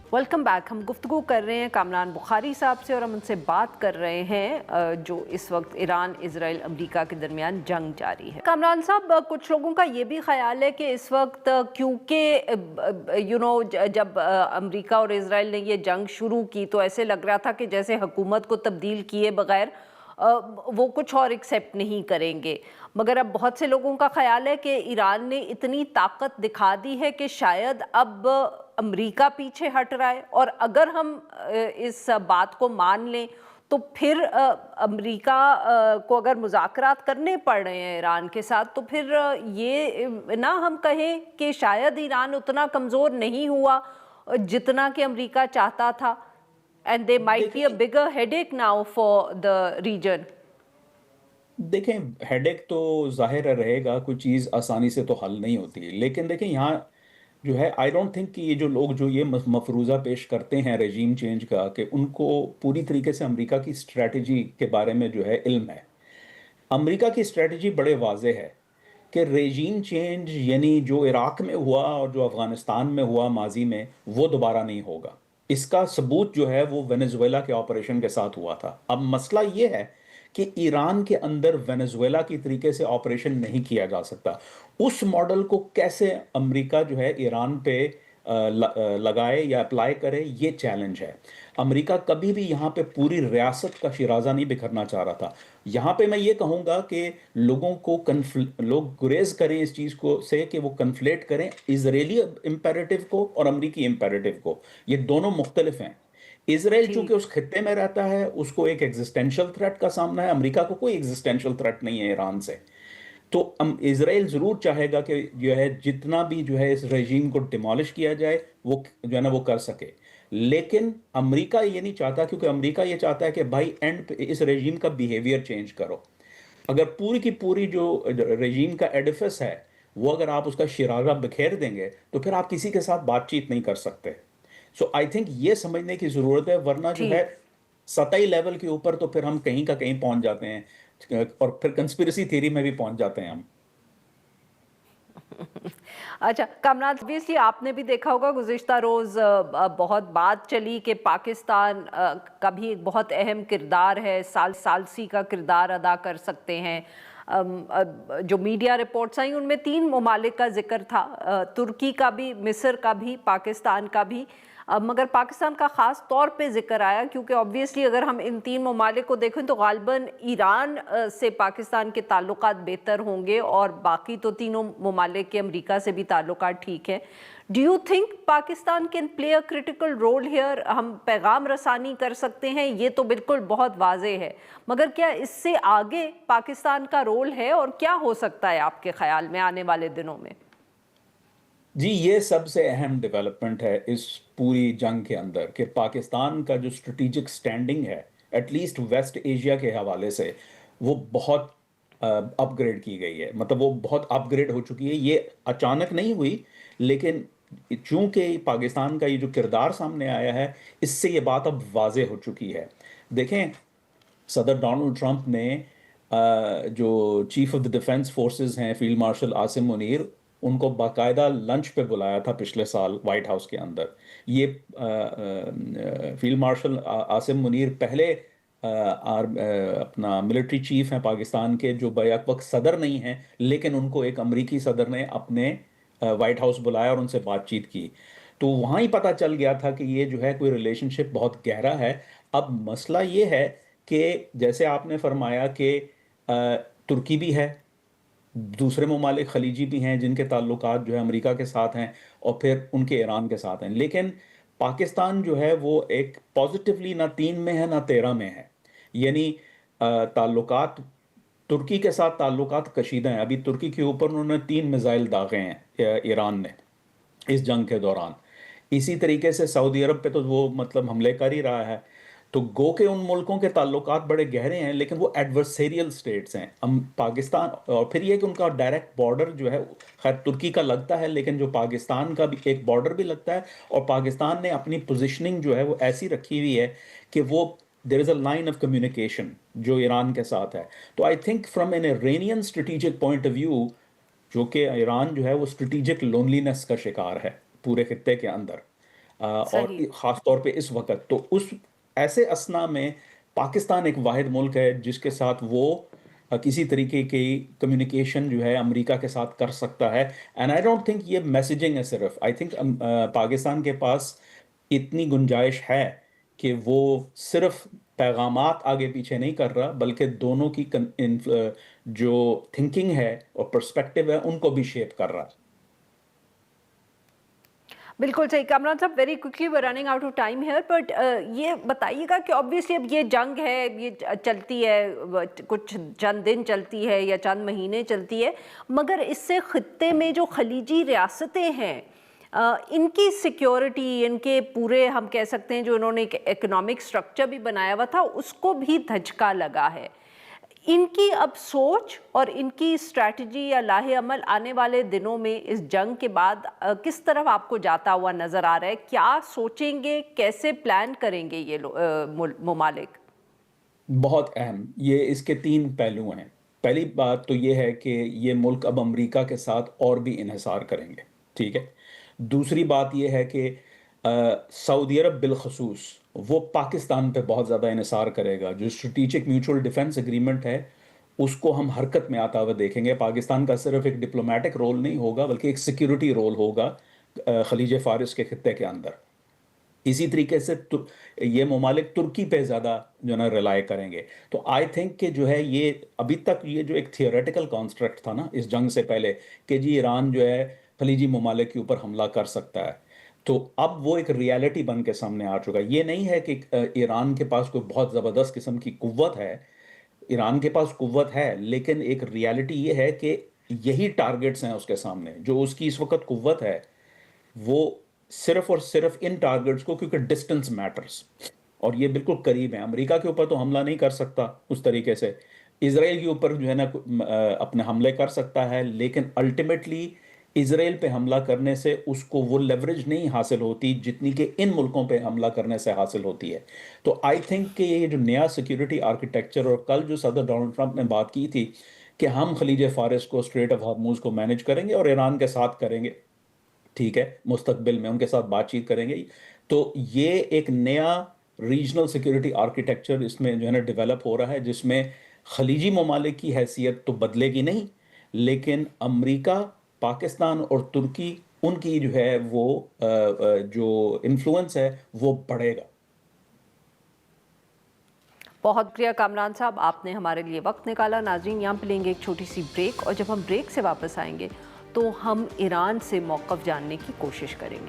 Welcome back. हम गुफ्तगू कर रहे हैं कामरान बुखारी साहब से और हम उनसे बात कर रहे हैं जो इस वक्त ईरान इजराइल अमरीका के दरमियान जंग जारी है। कामरान साहब, कुछ लोगों का ये भी ख्याल है कि इस वक्त क्योंकि जब अमरीका और इजराइल ने ये जंग शुरू की तो ऐसे लग रहा था कि जैसे हुकूमत को तब्दील किए बगैर वो कुछ और एक्सेप्ट नहीं करेंगे, मगर अब बहुत से लोगों का ख्याल है कि ईरान ने इतनी ताकत दिखा दी है कि शायद अब अमेरिका पीछे हट रहा है, और अगर हम इस बात को मान लें तो फिर अमेरिका को अगर मुज़ाकरात करने पड़ रहे हैं ईरान के साथ, तो फिर ये ना हम कहें कि शायद ईरान उतना कमज़ोर नहीं हुआ जितना कि अमेरिका चाहता था, and they might be a bigger headache now for the region. देखें, हेडेक तो ज़ाहिर रहेगा, कोई चीज़ आसानी से तो हल नहीं होती। लेकिन देखें, यहाँ जो है, आई डोंट थिंक कि ये जो लोग जो ये मफरूज़ा पेश करते हैं रेजीम चेंज का, कि उनको पूरी तरीके से अमेरिका की स्ट्रैटेजी के बारे में जो है इल्म है। अमेरिका की स्ट्रैटेजी बड़े वाज़े है कि रेजीम चेंज यानी जो इराक़ में हुआ और जो अफ़गानिस्तान में हुआ माज़ी में, वो दोबारा नहीं होगा। इसका सबूत जो है वो वेनेज़ुएला के ऑपरेशन के साथ हुआ था। अब मसला ये है कि ईरान के अंदर वेनेज़ुएला की तरीके से ऑपरेशन नहीं किया जा सकता। उस मॉडल को कैसे अमेरिका जो है ईरान पे लगाए या अप्लाई करे, ये चैलेंज है। अमेरिका कभी भी यहाँ पे पूरी रियासत का शिराजा नहीं बिखरना चाह रहा था। यहाँ पे मैं ये कहूँगा कि लोगों को लोग गुरेज करें इस चीज़ को से कि वो कन्फ्लेट करें इजरायली इम्पेरेटिव को और अमेरिकी इम्पेरेटिव को। ये दोनों मुख्तलिफ हैं। इजराइल चूंकि उस खित्ते में रहता है, उसको एक एग्जिस्टेंशियल थ्रेट का सामना है। अमेरिका को कोई एग्जिस्टेंशियल थ्रेट नहीं है ईरान से। तो इजराइल ज़रूर चाहेगा कि जो है जितना भी जो है इस रेजीम को डिमोलिश किया जाए, वो जो है ना वो कर सके। लेकिन अमेरिका ये नहीं चाहता, क्योंकि अमेरिका ये चाहता है कि भाई एंड पे इस रेजीम का बिहेवियर चेंज करो। अगर पूरी की पूरी जो रेजीम का एडिफिस है, वो अगर आप उसका शिराजा बिखेर देंगे, तो फिर आप किसी के साथ बातचीत नहीं कर सकते। सो आई थिंक ये समझने की ज़रूरत है, वरना जो है सतही लेवल के ऊपर तो फिर हम कहीं का कहीं पहुंच जाते हैं और फिर कंस्पिरेसी थ्योरी में भी पहुंच जाते हैं हम। अच्छा कामरान, ऑब्वियसली आपने भी देखा होगा गुज़िश्ता रोज़ बहुत बात चली कि पाकिस्तान का भी एक बहुत अहम किरदार है, सालसी का किरदार अदा कर सकते हैं। जो मीडिया रिपोर्ट्स आई उनमें 3 ममालिक का जिक्र था, तुर्की का भी, मिस्र का भी, पाकिस्तान का भी। मगर पाकिस्तान का ख़ास तौर पे ज़िक्र आया क्योंकि ऑब्वियसली अगर हम इन 3 ममालिक को देखें तो गालिबन ईरान से पाकिस्तान के ताल्लुकात बेहतर होंगे, और बाकी तो तीनों ममालिक के अमेरिका से भी ताल्लुकात ठीक है। Do you think Pakistan can play a critical role here? हम पैगाम रसानी कर सकते हैं, ये तो बिल्कुल बहुत वाजे है, मगर क्या इससे आगे पाकिस्तान का रोल है, और क्या हो सकता है आपके ख्याल में आने वाले दिनों में? जी, ये सबसे अहम डेवलपमेंट है इस पूरी जंग के अंदर कि पाकिस्तान का जो स्ट्रेटेजिक स्टैंडिंग है, एटलीस्ट वेस्ट एशिया के हवाले से, वो बहुत अपग्रेड की गई है। मतलब वो बहुत अपग्रेड हो चुकी है। ये अचानक नहीं हुई, लेकिन चूंकि पाकिस्तान का ये जो किरदार सामने आया है, इससे ये बात अब वाजे हो चुकी है। देखें, सदर डोनाल्ड ट्रंप ने जो chief of the defence forces हैं, फील्ड मार्शल आसिम मुनीर, उनको बाकायदा लंच पे बुलाया था पिछले साल व्हाइट हाउस के अंदर। ये फील्ड मार्शल आसिम मुनीर पहले अपना मिलिट्री चीफ हैं पाकिस्तान के, जो बैक वक्त सदर नहीं हैं, लेकिन उनको एक अमरीकी सदर ने अपने व्हाइट हाउस बुलाया और उनसे बातचीत की। तो वहाँ ही पता चल गया था कि ये जो है कोई रिलेशनशिप बहुत गहरा है। अब मसला ये है कि जैसे आपने फरमाया कि तुर्की भी है, दूसरे ममालिक खलीजी भी हैं जिनके ताल्लुकात जो है अमेरिका के साथ हैं, और फिर उनके ईरान के साथ हैं। लेकिन पाकिस्तान जो है वो एक पॉजिटिवली ना 3 में है ना 13 में है। यानी ताल्लुकात तुर्की के साथ ताल्लुकात कशीदा हैं। अभी तुर्की के ऊपर उन्होंने 3 मिसाइल दागे हैं ईरान ने इस जंग के दौरान। इसी तरीके से सऊदी अरब पे तो वो मतलब हमले कर ही रहा है। तो गो के उन मुल्कों के ताल्लुकात बड़े गहरे हैं, लेकिन वो एडवर्सेरियल स्टेट्स हैं। पाकिस्तान, और फिर ये कि उनका डायरेक्ट बॉर्डर जो है खैर तुर्की का लगता है, लेकिन जो पाकिस्तान का भी एक बॉर्डर भी लगता है, और पाकिस्तान ने अपनी पोजीशनिंग जो है वो ऐसी रखी हुई है कि वो there is a line of communication जो ईरान के साथ है। तो I think from an Iranian strategic point of view, जो कि ईरान जो है वो स्ट्रेटेजिक लोनलीनेस का शिकार है पूरे खित्ते के अंदर। और सही। ख़ास तौर पे इस वक़्त तो उस ऐसे असना में पाकिस्तान एक वाहिद मुल्क है जिसके साथ वो किसी तरीके की कम्युनिकेशन जो है अमेरिका के साथ कर सकता है। एंड आई डोंट थिंक ये मैसेजिंग है सिर्फ, आई थिंक पाकिस्तान के पास इतनी गुंजाइश है कि वो सिर्फ पैगामात आगे पीछे नहीं कर रहा, बल्कि दोनों की जो थिंकिंग है और पर्सपेक्टिव है उनको भी शेप कर रहा है। बिल्कुल सही Kamran sahab, very quickly we running out of time here, but ये बताइएगा कि ऑब्वियसली अब ये जंग है, ये चलती है, कुछ चंद दिन चलती है या चंद महीने चलती है, मगर इससे खित्ते में जो खलीजी रियासतें हैं इनकी सिक्योरिटी, इनके पूरे हम कह सकते हैं जो इन्होंने एक इकोनॉमिक स्ट्रक्चर भी बनाया हुआ था उसको भी धचका लगा है। इनकी अब सोच और इनकी स्ट्रैटेजी या लाहे अमल आने वाले दिनों में इस जंग के बाद किस तरफ आपको जाता हुआ नजर आ रहा है? क्या सोचेंगे, कैसे प्लान करेंगे ये ममालिक? बहुत अहम, ये इसके 3 पहलू हैं। पहली बात तो ये है कि ये मुल्क अब अमेरिका के साथ और भी इन्हिसार करेंगे, ठीक है? दूसरी बात ये है कि सऊदी अरब बिलखसूस वो पाकिस्तान पे बहुत ज़्यादा इन्हिसार करेगा। जो स्ट्रेटेजिक म्यूचुअल डिफेंस एग्रीमेंट है, उसको हम हरकत में आता हुआ देखेंगे। पाकिस्तान का सिर्फ एक डिप्लोमेटिक रोल नहीं होगा, बल्कि एक सिक्योरिटी रोल होगा खलीज फ़ारिस के खित्ते के अंदर। इसी तरीके से ये ममालिक तुर्की पे ज़्यादा जो है ना रिलाय करेंगे। तो आई थिंक कि जो है ये अभी तक ये जो एक थियोरेटिकल कॉन्स्ट्रक्ट था ना इस जंग से पहले कि जी ईरान जो है खलीजी ममालिक के ऊपर हमला कर सकता है, तो अब वो एक रियलिटी बन के सामने आ चुका है। ये नहीं है कि ईरान के पास कोई बहुत ज़बरदस्त किस्म की कुव्वत है, ईरान के पास कुव्वत है, लेकिन एक रियलिटी ये है कि यही टारगेट्स हैं उसके सामने। जो उसकी इस वक्त कुव्वत है वो सिर्फ और सिर्फ इन टारगेट्स को, क्योंकि डिस्टेंस मैटर्स और ये बिल्कुल करीब है। अमेरिका के ऊपर तो हमला नहीं कर सकता उस तरीके से, इसराइल के ऊपर जो है ना अपने हमले कर सकता है, लेकिन अल्टीमेटली इसराइल पे हमला करने से उसको वो लेवरेज नहीं हासिल होती जितनी कि इन मुल्कों पे हमला करने से हासिल होती है। तो आई थिंक कि ये जो नया सिक्योरिटी आर्किटेक्चर, और कल जो सदर डोनाल्ड ट्रंप ने बात की थी कि हम खलीज फारिस को, स्ट्रेट ऑफ हॉर्मूज को मैनेज करेंगे और ईरान के साथ करेंगे, ठीक है, मुस्तकबिल में उनके साथ बातचीत करेंगे, तो ये एक नया रीजनल सिक्योरिटी आर्किटेक्चर इसमें जो है ना डेवलप हो रहा है, जिसमें खलीजी ममालिक की हैसियत तो बदलेगी नहीं, लेकिन अमेरिका, पाकिस्तान और तुर्की, उनकी जो है वो जो इन्फ्लुएंस है वो बढ़ेगा। बहुत शुक्रिया कामरान साहब, आपने हमारे लिए वक्त निकाला। नाज़रीन, यहाँ पे लेंगे एक छोटी सी ब्रेक, और जब हम ब्रेक से वापस आएंगे तो हम ईरान से मौक़िफ़ जानने की कोशिश करेंगे।